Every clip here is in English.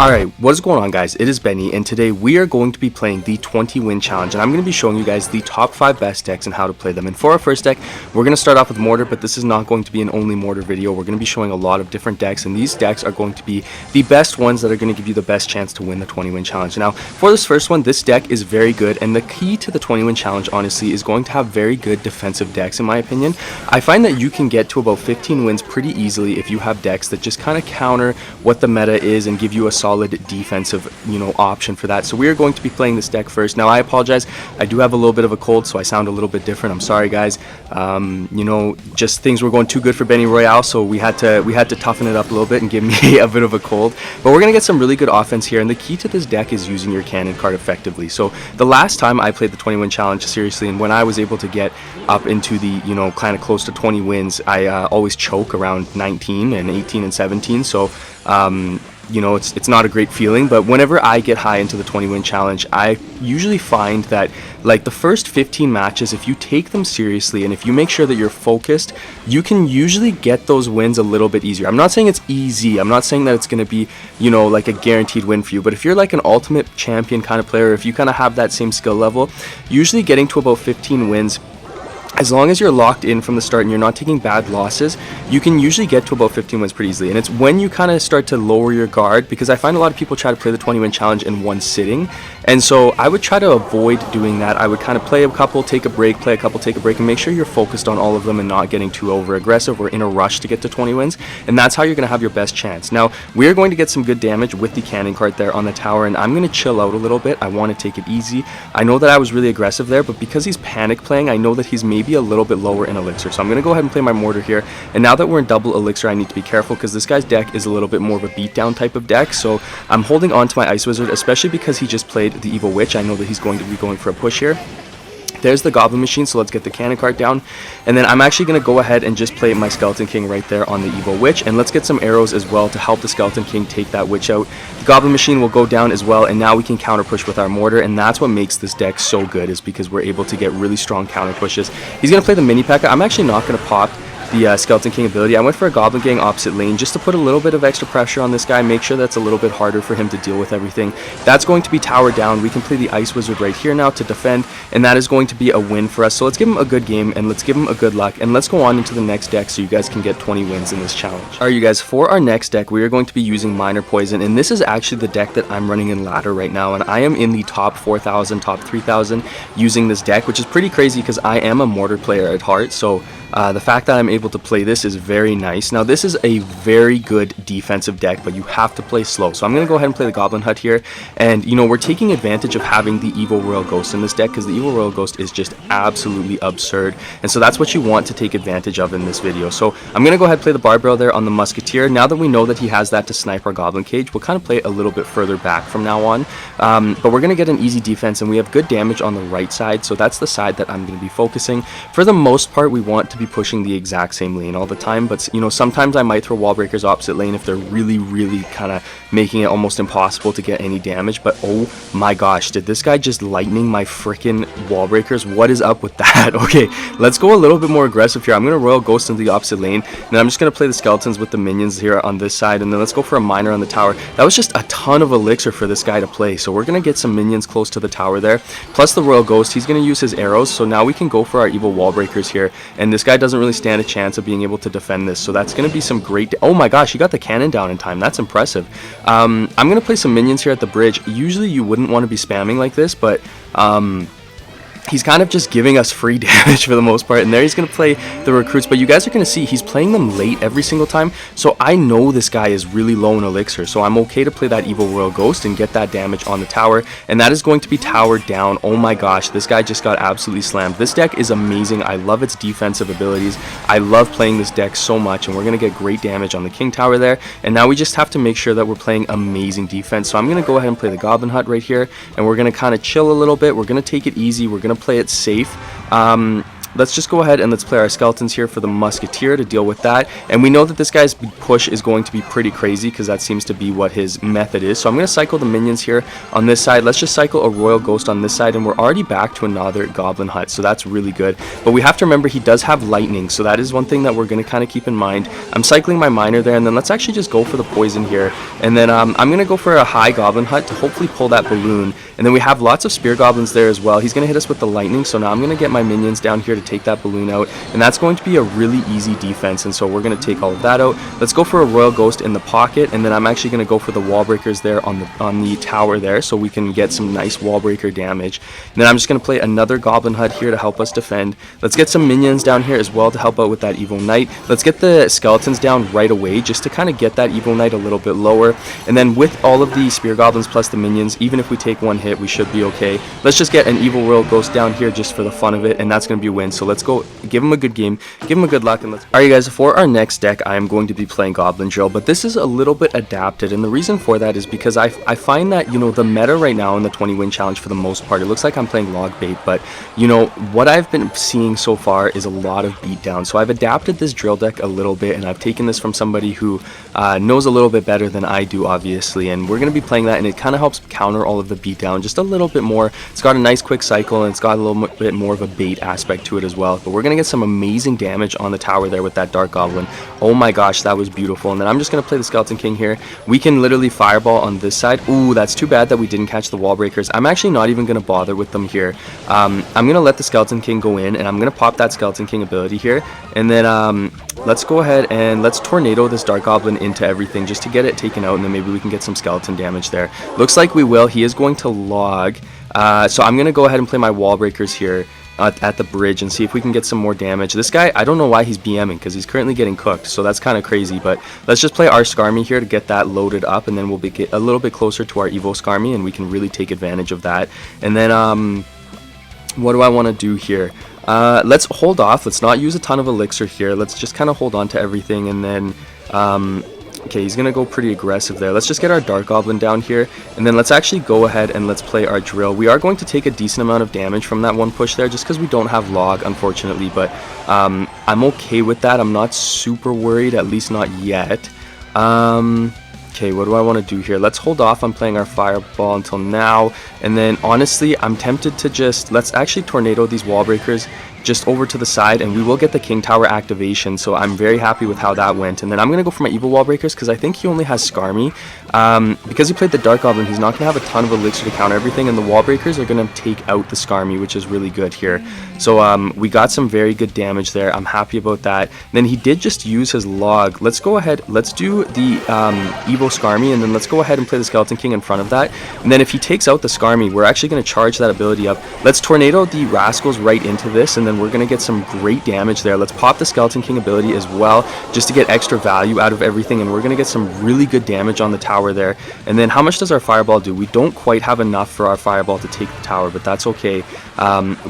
Alright, what is going on, guys? It is Benny, and today we are going to be playing the 20 win challenge, and I'm going to be showing you guys the top 5 best decks and how to play them. And for our first deck, we're going to start off with Mortar, but this is not going to be an only Mortar video. We're going to be showing a lot of different decks, and these decks are going to be the best ones that are going to give you the best chance to win the 20 win challenge. Now, for this first one, this deck is very good, and the key to the 20 win challenge, honestly, is going to have very good defensive decks, in my opinion. I find that you can get to about 15 wins pretty easily if you have decks that just kind of counter what the meta is and give you a solid defensive option for that. So we are going to be playing this deck first. Now, I apologize, I do have a little bit of a cold, so I sound a little bit different. I'm sorry, guys. Just things were going too good for Benny Royale, so we had to toughen it up a little bit and give me a bit of a cold. But we're gonna get some really good offense here, and the key to this deck is using your cannon card effectively. So the last time I played the 20 win challenge seriously, and when I was able to get up into the kind of close to 20 wins, I always choke around 19 and 18 and 17. So it's not a great feeling, but whenever I get high into the 20 win challenge, I usually find that like the first 15 matches, if you take them seriously and if you make sure that you're focused, you can usually get those wins a little bit easier. I'm not saying it's easy, I'm not saying that it's going to be like a guaranteed win for you, but if you're like an ultimate champion kind of player, if you kind of have that same skill level, usually getting to about 15 wins, as long as you're locked in from the start and you're not taking bad losses, you can usually get to about 15 wins pretty easily. And it's when you kind of start to lower your guard, because I find a lot of people try to play the 20 win challenge in one sitting, and so I would try to avoid doing that. I would kind of play a couple, take a break, play a couple, take a break, and make sure you're focused on all of them and not getting too over aggressive or in a rush to get to 20 wins, and that's how you're going to have your best chance. Now, we're going to get some good damage with the cannon card there on the tower, and I'm going to chill out a little bit. I want to take it easy. I know that I was really aggressive there, but because he's panic playing, I know that he's maybe a little bit lower in elixir, so I'm going to go ahead and play my Mortar here. And now that we're in double elixir, I need to be careful because this guy's deck is a little bit more of a beatdown type of deck, so I'm holding on to my Ice Wizard, especially because he just played the Evil Witch. I know that he's going to be going for a push here. There's the Goblin Machine, so let's get the cannon card down, and then I'm actually going to go ahead and just play my Skeleton King right there on the Evil Witch, and let's get some arrows as well to help the Skeleton King take that Witch out. The Goblin Machine will go down as well, and now we can counter push with our Mortar, and that's what makes this deck so good, is because we're able to get really strong counter pushes. He's going to play the Mini P.E.K.K.A. I'm actually not going to pop the Skeleton King ability. I went for a Goblin Gang opposite lane just to put a little bit of extra pressure on this guy, make sure that's a little bit harder for him to deal with everything. That's going to be tower down. We can play the Ice Wizard right here now to defend, and that is going to be a win for us. So let's give him a good game, and let's give him a good luck, and let's go on into the next deck so you guys can get 20 wins in this challenge. Alright, you guys, for our next deck, we are going to be using Minor Poison, and this is actually the deck that I'm running in ladder right now, and I am in the top 4,000, top 3,000 using this deck, which is pretty crazy because I am a Mortar player at heart, so the fact that I'm able to play this is very nice. Now, this is a very good defensive deck, but you have to play slow. So I'm going to go ahead and play the Goblin Hut here. And, we're taking advantage of having the Evil Royal Ghost in this deck, because the Evil Royal Ghost is just absolutely absurd. And so that's what you want to take advantage of in this video. So I'm going to go ahead and play the Barbell there on the Musketeer. Now that we know that he has that to snipe our Goblin Cage, we'll kind of play it a little bit further back from now on. But we're going to get an easy defense, and we have good damage on the right side. So that's the side that I'm going to be focusing. For the most part, we want to be pushing the exact same lane all the time, but sometimes I might throw wall breakers opposite lane if they're really kind of making it almost impossible to get any damage. But oh my gosh, did this guy just lightning my freaking wall breakers? What is up with that? Okay, let's go a little bit more aggressive here. I'm going to Royal Ghost into the opposite lane, and I'm just going to play the skeletons with the minions here on this side, and then let's go for a miner on the tower. That was just a ton of elixir for this guy to play, so we're going to get some minions close to the tower there, plus the Royal Ghost. He's going to use his arrows, so now we can go for our evil wall breakers here, and this guy doesn't really stand a chance of being able to defend this, so that's going to be some great oh my gosh, he got the cannon down in time. That's impressive. I'm going to play some minions here at the bridge. Usually you wouldn't want to be spamming like this, but he's kind of just giving us free damage for the most part, and there he's going to play the recruits, but you guys are going to see he's playing them late every single time, so I know this guy is really low in elixir, so I'm okay to play that Evil Royal Ghost and get that damage on the tower, and that is going to be towered down. Oh my gosh, this guy just got absolutely slammed. This deck is amazing. I love its defensive abilities. I love playing this deck so much, and we're going to get great damage on the King Tower there, and now we just have to make sure that we're playing amazing defense, so I'm going to go ahead and play the Goblin Hut right here, and we're going to kind of chill a little bit. We're going to take it easy. We're going to play it safe. let's just go ahead and let's play our skeletons here for the musketeer to deal with that. And we know that this guy's push is going to be pretty crazy because that seems to be what his method is. So I'm going to cycle the minions here on this side. Let's just cycle a royal ghost on this side, and we're already back to another goblin hut, so that's really good. But we have to remember he does have lightning, so that is one thing that we're going to kind of keep in mind. I'm cycling my miner there, and then let's actually just go for the poison here. And then I'm going to go for a high goblin hut to hopefully pull that balloon. And then we have lots of spear goblins there as well. He's going to hit us with the lightning, so now I'm going to get my minions down here to take that balloon out, and that's going to be a really easy defense, and so we're going to take all of that out. Let's go for a royal ghost in the pocket, and then I'm actually going to go for the wall breakers there on the tower there, so we can get some nice wall breaker damage. And then I'm just going to play another goblin hut here to help us defend. Let's get some minions down here as well to help out with that evil knight. Let's get the skeletons down right away just to kind of get that evil knight a little bit lower, and then with all of the spear goblins plus the minions, even if we take one hit, we should be okay. Let's just get an evil royal ghost down here just for the fun of it, and that's going to be a win. So let's go give him a good game, give him a good luck, and let's... Alright guys, for our next deck, I am going to be playing Goblin Drill, but this is a little bit adapted, and the reason for that is because I find that, you know, the meta right now in the 20 win challenge for the most part, it looks like I'm playing log bait, but you know, what I've been seeing so far is a lot of beatdown. So I've adapted this drill deck a little bit, and I've taken this from somebody who knows a little bit better than I do, obviously, and we're going to be playing that, and it kind of helps counter all of the beatdown just a little bit more. It's got a nice quick cycle, and it's got a little bit more of a bait aspect to it as well. But we're going to get some amazing damage on the tower there with that dark goblin. Oh my gosh, that was beautiful. And then I'm just going to play the skeleton king here. We can literally fireball on this side. Ooh, that's too bad that we didn't catch the wall breakers. I'm actually not even going to bother with them here. I'm going to let the skeleton king go in, and I'm going to pop that skeleton king ability here, and then let's go ahead and let's tornado this dark goblin into everything just to get it taken out, and then maybe we can get some skeleton damage there. Looks like we will. He is going to log, so I'm going to go ahead and play my wall breakers here at the bridge and see if we can get some more damage. This guy, I don't know why he's BMing, because he's currently getting cooked, so that's kind of crazy. But let's just play our Skarmy here to get that loaded up, and then we'll get a little bit closer to our Evo Skarmy, and we can really take advantage of that. And then what do I want to do here? Let's hold off. Let's not use a ton of elixir here. Let's just kind of hold on to everything, and then okay, he's gonna go pretty aggressive there. Let's just get our dark goblin down here, and then let's actually go ahead and let's play our drill. We are going to take a decent amount of damage from that one push there, just because we don't have log, unfortunately, but I'm okay with that. I'm not super worried, at least not yet. Okay, what do I want to do here? Let's hold off on playing our fireball until now, and then honestly, I'm tempted to just, let's actually tornado these wall breakers just over to the side, and we will get the king tower activation, so I'm very happy with how that went. And then I'm going to go for my evil wall breakers because I think he only has Skarmy. Because he played the dark goblin, he's not going to have a ton of elixir to counter everything, and the wall breakers are going to take out the Skarmy, which is really good here. So we got some very good damage there. I'm happy about that. Then he did just use his log. Let's go ahead, let's do the Evo Skarmy, and then let's go ahead and play the skeleton king in front of that. And then if he takes out the Skarmy, we're actually going to charge that ability up. Let's tornado the rascals right into this, and then we're going to get some great damage there. Let's pop the skeleton king ability as well, just to get extra value out of everything, and we're going to get some really good damage on the tower there. And then how much does our fireball do? We don't quite have enough for our fireball to take the tower, but that's okay.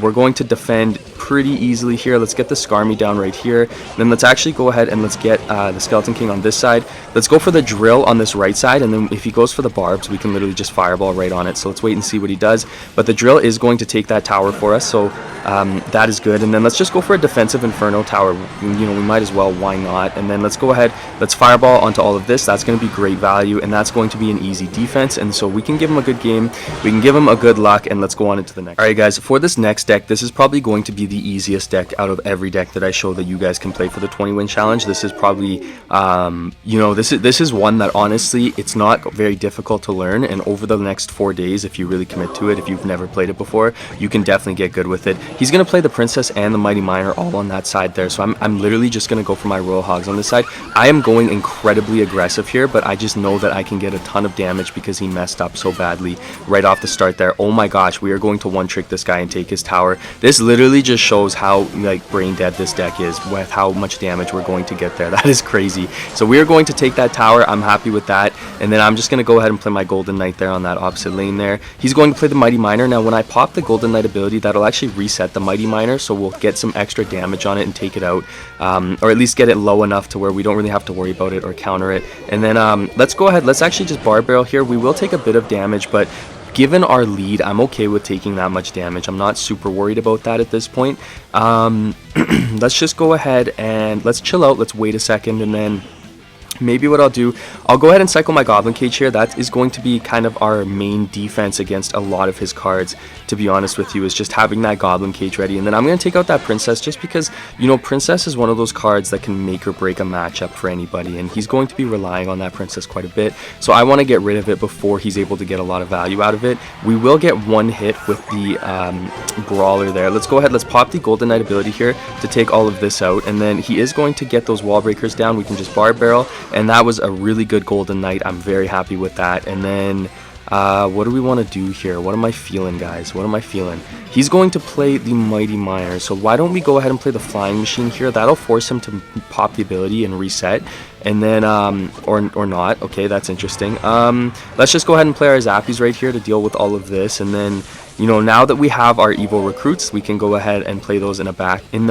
We're going to defend pretty easily here. Let's get the Skarmy down right here. Then let's actually go ahead and let's get the skeleton king on this side. Let's go for the drill on this right side, and then if he goes for the barbs, we can literally just fireball right on it. So let's wait and see what he does. But the drill is going to take that tower for us, so that is good. And then let's just go for a defensive inferno tower. You know, we might as well, why not? And then let's go ahead, let's fireball onto all of this. That's going to be great value, and that's going to be an easy defense, and so we can give him a good game, we can give him a good luck, and let's go on into the next. Alright guys, for this next deck, this is probably going to be the easiest deck out of every deck that I show that you guys can play for the 20 win challenge. This is probably you know, this is one that honestly, it's not very difficult to learn, and over the next 4 days, if you really commit to it, if you've never played it before, you can definitely get good with it. He's going to play the princess and the mighty miner all on that side there, so I'm literally just going to go for my royal hogs on this side. I am going incredibly aggressive here, but I just know that I can get a ton of damage because he messed up so badly right off the start there. Oh my gosh, we are going to one trick this guy and take his tower. This literally just shows how like brain dead this deck is with how much damage we're going to get there. That is crazy. So we are going to take that tower. I'm happy with that, and then I'm just going to go ahead and play my golden knight there on that opposite lane there. He's going to play the mighty miner. Now when I pop the golden knight ability, that'll actually reset the mighty miner, so we'll get some extra damage on it and take it out, or at least get it low enough to where we don't really have to worry about it or counter it. And then let's go ahead, let's actually just bar barrel here. We will take a bit of damage, but given our lead, I'm okay with taking that much damage. I'm not super worried about that at this point. Let's just go ahead and let's chill out. Let's wait a second, and then maybe what I'll do, I'll go ahead and cycle my Goblin Cage here. That is going to be kind of our main defense against a lot of his cards, to be honest with you, is just having that Goblin Cage ready. And then I'm going to take out that Princess just because, you know, Princess is one of those cards that can make or break a matchup for anybody, and he's going to be relying on that Princess quite a bit. So I want to get rid of it before he's able to get a lot of value out of it. We will get one hit with the Brawler there. Let's go ahead, let's pop the Golden Knight ability here to take all of this out, and then he is going to get those wall breakers down. We can just Barb Barrel, and that was a really good Golden Knight. I'm very happy with that. And then what do we want to do here? What am I feeling, guys? What am I feeling? He's going to play the Mighty Miner, so why don't we go ahead and play the Flying Machine here? That'll force him to pop the ability and reset, and then or not. Okay, that's interesting. Let's just go ahead and play our Zappies right here to deal with all of this, and then, you know, now that we have our evil recruits, we can go ahead and play those in the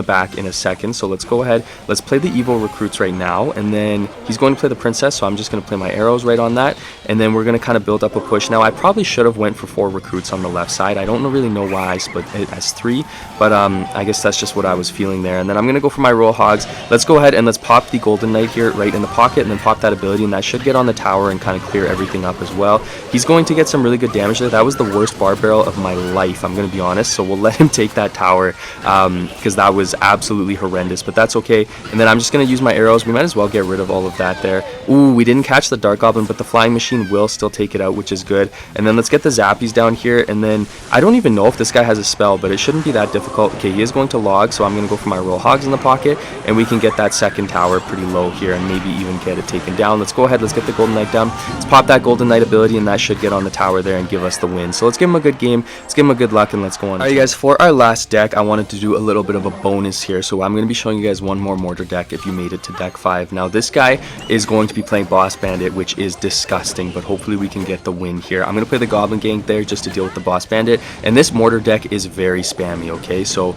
back in a second. So let's go ahead, let's play the evil recruits right now, and then he's going to play the Princess, so I'm just going to play my arrows right on that, and then we're going to kind of build up a push. Now I probably should have went for 4 recruits on the left side. I don't really know why I split it as 3, but I guess that's just what I was feeling there. And then I'm going to go for my Royal Hogs. Let's go ahead and let's pop the Golden Knight here right in the pocket, and then pop that ability, and that should get on the tower and kind of clear everything up as well. He's going to get some really good damage there. That was the worst Barb Barrel of my life, I'm going to be honest, so we'll let him take that tower because that was absolutely horrendous, but that's okay. And then I'm just going to use my arrows. We might as well get rid of all of that there. Ooh, we didn't catch the Dark Goblin, but the Flying Machine will still take it out, which is good. And then let's get the Zappies down here, and then I don't even know if this guy has a spell, but it shouldn't be that difficult. Okay, he is going to log, so I'm going to go for my Royal Hogs in the pocket, and we can get that second tower pretty low here and maybe even get it taken down. Let's go ahead, let's get the Golden Knight down. Let's pop that Golden Knight ability, and that should get on the tower there and give us the win. So let's give him a good game, let's give him a good luck, and let's go on. Alright guys, for our last deck, I wanted to do a little bit of a bonus here, so I'm going to be showing you guys one more Mortar deck if you made it to deck 5. Now this guy is going to be playing Boss Bandit, which is disgusting, but hopefully we can get the win here. I'm going to play the Goblin Gang there just to deal with the Boss Bandit, and this Mortar deck is very spammy, okay? So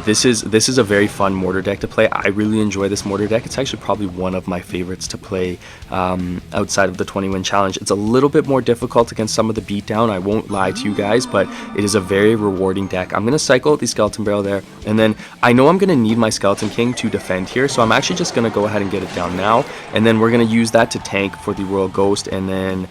this is a very fun Mortar deck to play. I really enjoy this Mortar deck. It's actually probably one of my favorites to play outside of the 20-win challenge. It's a little bit more difficult against some of the beatdown, I won't lie to you guys, but it is a very rewarding deck. I'm going to cycle the Skeleton Barrel there, and then I know I'm going to need my Skeleton King to defend here, so I'm actually just going to go ahead and get it down now, and then we're going to use that to tank for the Royal Ghost, and then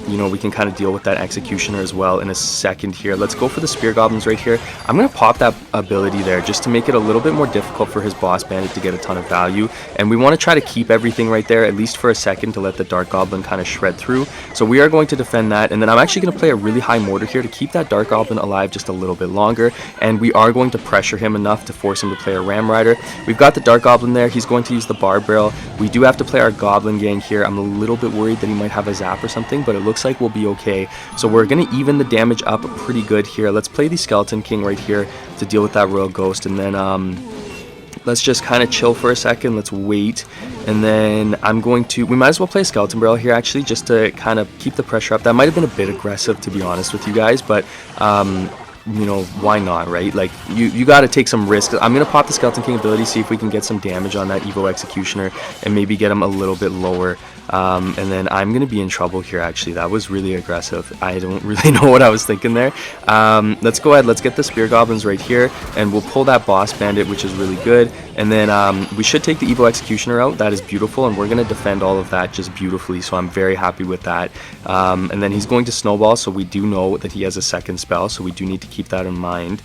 you know, we can kind of deal with that Executioner as well in a second here. Let's go for the Spear Goblins right here. I'm going to pop that ability there just to make it a little bit more difficult for his Boss Bandit to get a ton of value, and we want to try to keep everything right there at least for a second to let the Dark Goblin kind of shred through. So we are going to defend that, and then I'm actually going to play a really high Mortar here to keep that Dark Goblin alive just a little bit longer, and we are going to pressure him enough to force him to play a Ram Rider. We've got the Dark Goblin there. He's going to use the Barb Barrel. We do have to play our Goblin Gang here. I'm a little bit worried that he might have a Zap or something, but it looks like we'll be okay. So we're going to even the damage up pretty good here. Let's play the Skeleton King right here to deal with that Royal Ghost, and then let's just kind of chill for a second. Let's wait, and then we might as well play a Skeleton Barrel here actually, just to kind of keep the pressure up. That might have been a bit aggressive, to be honest with you guys, but you know, why not, right? Like, you got to take some risks. I'm going to pop the Skeleton King ability, see if we can get some damage on that Evo Executioner and maybe get him a little bit lower. And then I'm going to be in trouble here, actually. That was really aggressive. I don't really know what I was thinking there. Let's go ahead. Let's get the Spear Goblins right here, and we'll pull that Boss Bandit, which is really good. And then we should take the Evo Executioner out. That is beautiful, and we're going to defend all of that just beautifully, so I'm very happy with that. And then he's going to Snowball, so we do know that he has a second spell, so we do need to keep that in mind.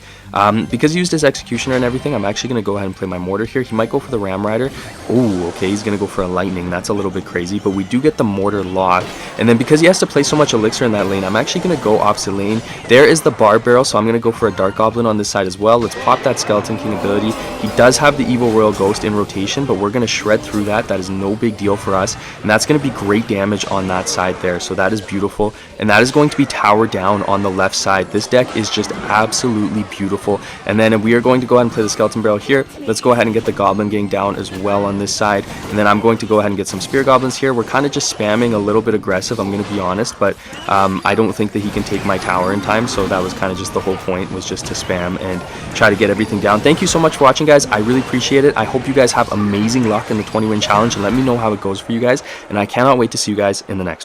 Because he used his Executioner and everything, I'm actually going to go ahead and play my Mortar here. He might go for the Ram Rider. Oh, okay, he's going to go for a Lightning. That's a little bit crazy, but we do get the Mortar lock. And then because he has to play so much Elixir in that lane, I'm actually going to go opposite lane. There is the Barb Barrel, so I'm going to go for a Dark Goblin on this side as well. Let's pop that Skeleton King ability. He does have the Evil Royal Ghost in rotation, but we're going to shred through that. That is no big deal for us, and that's going to be great damage on that side there, so that is beautiful. And that is going to be tower down on the left side. This deck is just absolutely beautiful. And then we are going to go ahead and play the Skeleton Barrel here. Let's go ahead and get the Goblin Gang down as well on this side, and then I'm going to go ahead and get some Spear Goblins here. We're kind of just spamming a little bit aggressive, I'm going to be honest, but I don't think that he can take my tower in time, so that was kind of just the whole point, was just to spam and try to get everything down. Thank you so much for watching, guys. I really appreciate it. I hope you guys have amazing luck in the 20-win challenge, and let me know how it goes for you guys, and I cannot wait to see you guys in the next one.